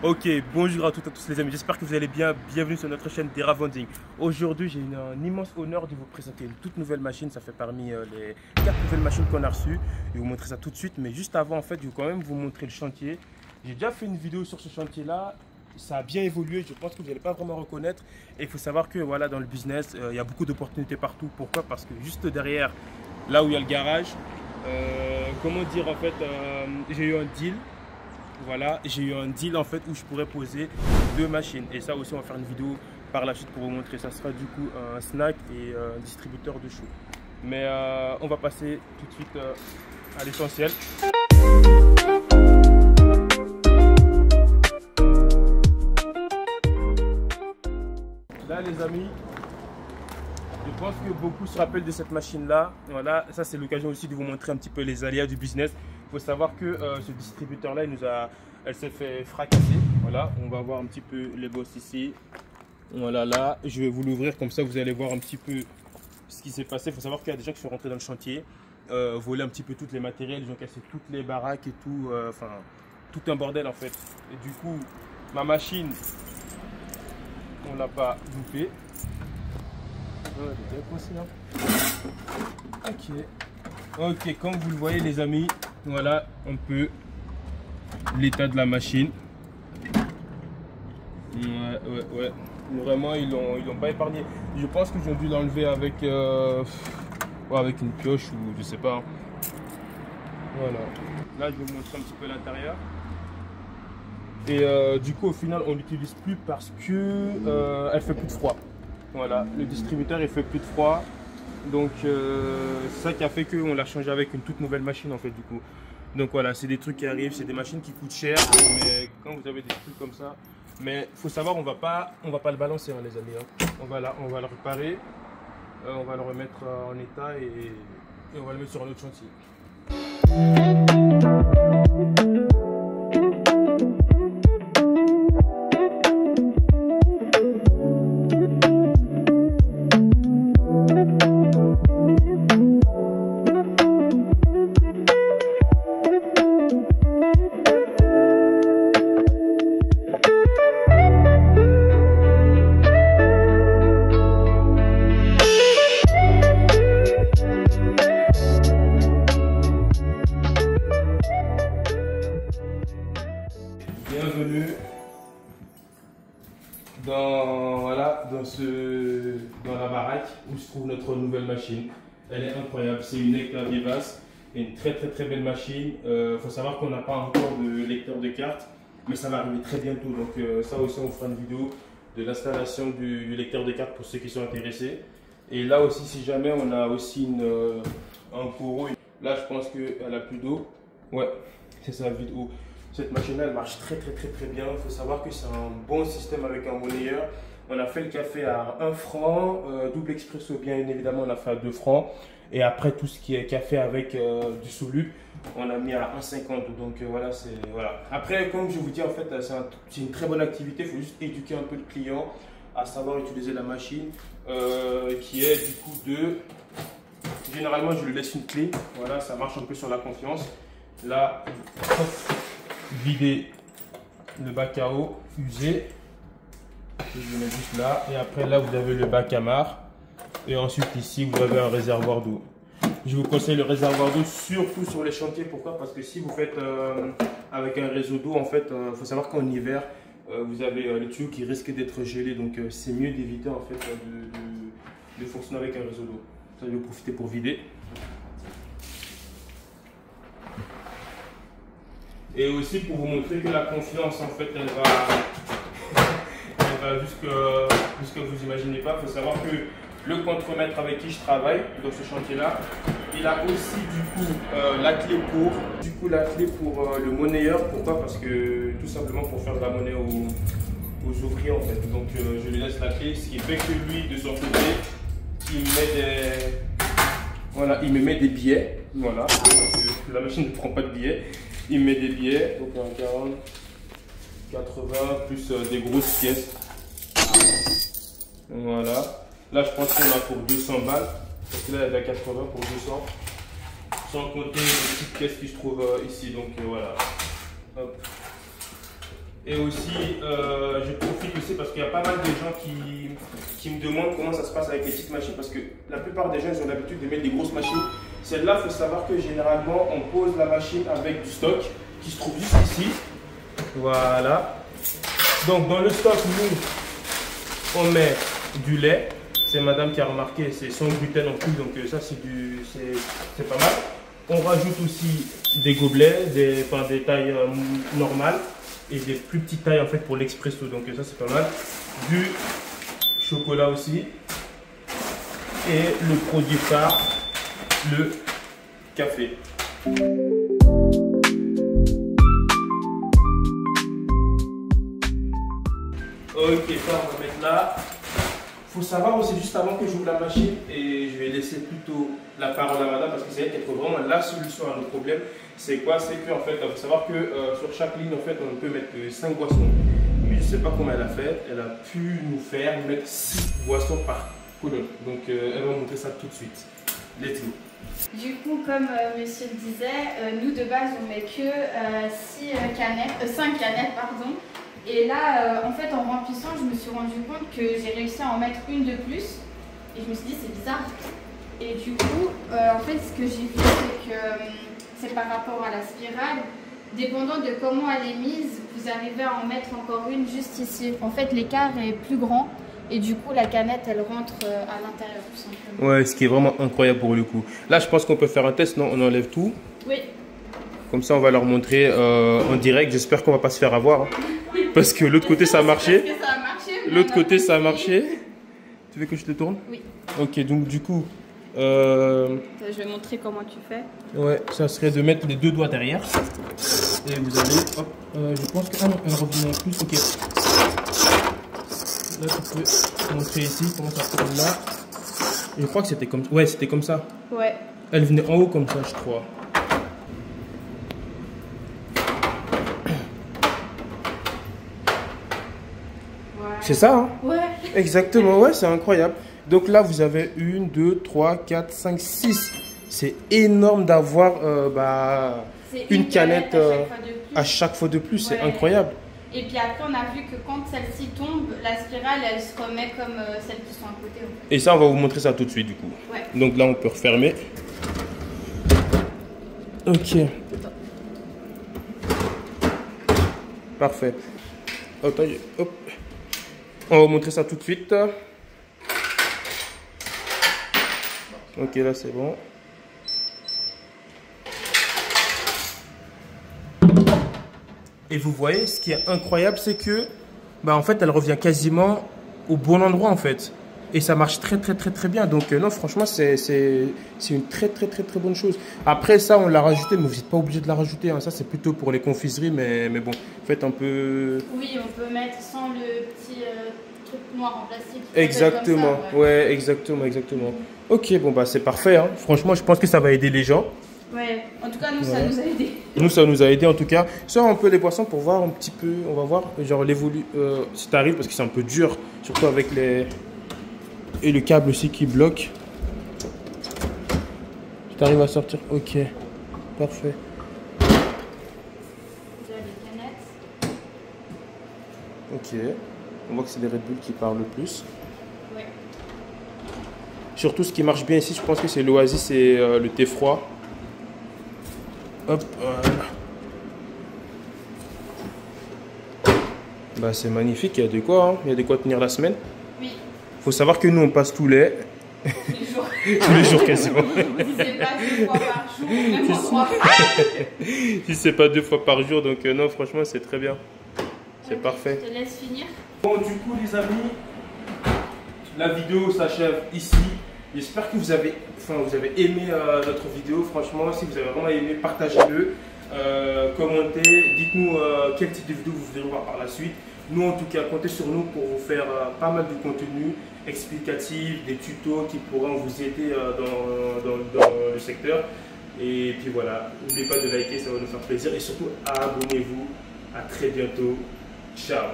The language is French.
Ok, bonjour à toutes et à tous les amis, j'espère que vous allez bien. Bienvenue sur notre chaîne Dera Vending. Aujourd'hui, j'ai un immense honneur de vous présenter une toute nouvelle machine. Ça fait parmi les 4 nouvelles machines qu'on a reçues. Je vais vous montrer ça tout de suite, mais juste avant, en fait, je vais quand même vous montrer le chantier. J'ai déjà fait une vidéo sur ce chantier-là. Ça a bien évolué, je pense que vous n'allez pas vraiment reconnaître. Et il faut savoir que voilà, dans le business, il y a beaucoup d'opportunités partout. Pourquoi? Parce que juste derrière, là où il y a le garage, comment dire, en fait, j'ai eu un deal. Voilà, j'ai eu un deal en fait où je pourrais poser 2 machines. Et ça aussi, on va faire une vidéo par la suite pour vous montrer. Ça sera du coup un snack et un distributeur de choux. Mais on va passer tout de suite à l'essentiel. Là les amis, je pense que beaucoup se rappellent de cette machine là. Voilà, ça c'est l'occasion aussi de vous montrer un petit peu les aléas du business. Il faut savoir que ce distributeur là, elle s'est fait fracasser. Voilà, on va voir un petit peu les bosses ici. Voilà, là, je vais vous l'ouvrir comme ça, vous allez voir un petit peu ce qui s'est passé. Il faut savoir qu'il y a des gens qui sont rentrés dans le chantier, volé un petit peu tous les matériels, ils ont cassé toutes les baraques et tout, enfin tout un bordel en fait. Et du coup, ma machine, on l'a pas bouffée. Ok, comme vous le voyez les amis, voilà un peu l'état de la machine. Ouais. Vraiment, ils l'ont pas épargné. Je pense qu'ils ont dû l'enlever avec, avec une pioche ou je sais pas. Voilà. Là, je vais vous montrer un petit peu l'intérieur. Et du coup, au final, on l'utilise plus parce que elle fait plus de froid. Voilà, le distributeur il fait plus de froid. Donc c'est ça qui a fait qu'on l'a changé avec une toute nouvelle machine en fait du coup. Donc voilà, c'est des trucs qui arrivent, c'est des machines qui coûtent cher, mais quand vous avez des trucs comme ça, mais faut savoir on va pas le balancer hein, les amis. Hein. On va le réparer, on va le remettre en état et on va le mettre sur un autre chantier. Bienvenue dans la baraque où se trouve notre nouvelle machine. Elle est incroyable, c'est une Hector Vivas, une très belle machine. Faut savoir qu'on n'a pas encore de lecteur de cartes, mais ça va arriver très bientôt. Donc ça aussi on fera une vidéo de l'installation du lecteur de cartes pour ceux qui sont intéressés. Et là aussi si jamais on a aussi un courroux, là je pense qu'elle a plus d'eau. Ouais, c'est ça, vide eau. Cette machine elle marche très bien. Il faut savoir que c'est un bon système avec un monnayeur. On a fait le café à 1 franc, double expresso bien évidemment on a fait à 2 francs. Et après tout ce qui est café avec du soluble, on a mis à 1,50. Donc voilà, voilà. Après comme je vous dis en fait c'est une très bonne activité. Il faut juste éduquer un peu le client à savoir utiliser la machine qui est du coup généralement je lui laisse une clé. Voilà, ça marche un peu sur la confiance. Là, vider le bac à eau usé, je le mets juste là, et après là vous avez le bac à marre, et ensuite ici vous avez un réservoir d'eau. Je vous conseille le réservoir d'eau surtout sur les chantiers. Pourquoi? Parce que si vous faites avec un réseau d'eau, en fait faut savoir qu'en hiver vous avez le tuyau qui risque d'être gelé, donc c'est mieux d'éviter en fait de fonctionner avec un réseau d'eau. Ça, je vais profiter pour vider. Et aussi pour vous montrer que la confiance, en fait, elle va jusque vous imaginez pas. Il faut savoir que le contremaître avec qui je travaille dans ce chantier-là, il a aussi du coup la clé pour le monnayeur. Pourquoi? Parce que tout simplement pour faire de la monnaie aux ouvriers en fait. Donc je lui laisse la clé, ce qui fait que lui de son côté, il me met des billets. Voilà, donc, la machine ne prend pas de billets. Il met des billets, donc un 40, 80, plus des grosses pièces. Voilà. Là, je pense qu'on a pour 200 balles. Parce que là, il y a 80 pour 200. Sans compter les petites pièces qui se trouvent ici. Donc voilà. Hop. Et aussi, je profite aussi parce qu'il y a pas mal de gens qui me demandent comment ça se passe avec les petites machines. Parce que la plupart des gens, ils ont l'habitude de mettre des grosses machines. Celle-là, il faut savoir que généralement, on pose la machine avec du stock qui se trouve juste ici. Voilà. Donc, dans le stock, nous, on met du lait. C'est madame qui a remarqué, c'est sans gluten en plus. Donc, ça, c'est pas mal. On rajoute aussi des gobelets, des tailles normales. Et des plus petites tailles en fait pour l'expresso, donc ça c'est pas mal. Du chocolat aussi. Et le produit phare, le café. Ok, ça on va mettre là. Faut savoir aussi, juste avant que j'ouvre la machine, et je vais laisser plutôt la parole à madame parce que c'est elle qui trouve vraiment la solution à nos problèmes. C'est quoi? C'est qu'en fait, il faut savoir que sur chaque ligne, en fait, on peut mettre 5 boissons. Mais je ne sais pas comment elle a fait. Elle a pu nous faire mettre 6 boissons par colonne. Donc, elle va montrer ça tout de suite. Let's go. Du coup, comme monsieur le disait, nous de base, on met que 5 canettes, pardon. Et là, en fait, en remplissant, je me suis rendu compte que j'ai réussi à en mettre une de plus. Et je me suis dit, c'est bizarre. Et du coup, en fait, ce que j'ai vu, c'est que c'est par rapport à la spirale. Dépendant de comment elle est mise, vous arrivez à en mettre encore une juste ici. En fait, l'écart est plus grand. Et du coup, la canette, elle rentre à l'intérieur, tout simplement. Ouais, ce qui est vraiment incroyable pour le coup. Là, je pense qu'on peut faire un test, non? On enlève tout. Oui. Comme ça, on va leur montrer en direct. J'espère qu'on va pas se faire avoir. Hein. Parce que l'autre côté, ça a marché. L'autre côté, ça a marché. Tu veux que je te tourne? Oui. Ok, donc du coup... Je vais montrer comment tu fais. Ouais, ça serait de mettre les deux doigts derrière. Et vous allez... Hop, je pense que... Ah non, elle revient en plus. Ok. Là, tu peux montrer ici comment ça tourne là. Je crois que c'était comme... Ouais, c'était comme ça. Ouais. Elle venait en haut comme ça, je crois. C'est ça, hein? Ouais. Exactement, ouais, c'est incroyable. Donc là, vous avez 1, 2, 3, 4, 5, 6. C'est énorme d'avoir une canette à chaque fois de plus. Ouais. C'est incroyable. Et puis après, on a vu que quand celle-ci tombe, la spirale, elle se remet comme celles qui sont à côté. En fait. Et ça, on va vous montrer ça tout de suite, du coup. Ouais. Donc là, on peut refermer. Ok. Parfait. Hop, hop. On va vous montrer ça tout de suite. Ok, là c'est bon. Et vous voyez, ce qui est incroyable, c'est que, en fait, elle revient quasiment au bon endroit, en fait. Et ça marche très bien. Donc non, franchement, c'est une très bonne chose. Après ça, on l'a rajouté, mais vous n'êtes pas obligé de la rajouter. Hein. Ça, c'est plutôt pour les confiseries, mais bon, faites un peu... Oui, on peut mettre sans le petit truc noir en plastique. Exactement, ça, ouais, exactement. Ok, bon, c'est parfait. Hein. Franchement, je pense que ça va aider les gens. Ouais, en tout cas, nous, ça nous a aidé. Nous, ça nous a aidé, en tout cas. Sors un peu les boissons pour voir un petit peu, on va voir, genre l'évolution, si tu arrives, parce que c'est un peu dur, surtout avec les... Et le câble aussi qui bloque. Tu arrives à sortir? Ok, parfait. Les canettes. Ok, on voit que c'est les Red Bull qui parlent le plus. Ouais. Surtout ce qui marche bien ici, je pense que c'est l'Oasis et le thé froid. Hop, voilà. C'est magnifique, il y a de quoi, hein. Il y a de quoi tenir la semaine. Oui. Faut savoir que nous on passe tous les jours. Tous les jours quasiment. Si c'est pas 2 fois par jour, même en 3 fois. Si c'est pas 2 fois par jour, donc non, franchement c'est très bien. C'est parfait. Je te laisse finir. Bon, du coup les amis, la vidéo s'achève ici. J'espère que vous avez aimé notre vidéo. Franchement, si vous avez vraiment aimé, partagez-le, commentez, dites-nous quel type de vidéo vous voulez voir par la suite. Nous, en tout cas, comptez sur nous pour vous faire pas mal de contenu explicatif, des tutos qui pourront vous aider dans le secteur. Et puis voilà, n'oubliez pas de liker, ça va nous faire plaisir. Et surtout, abonnez-vous. À très bientôt. Ciao.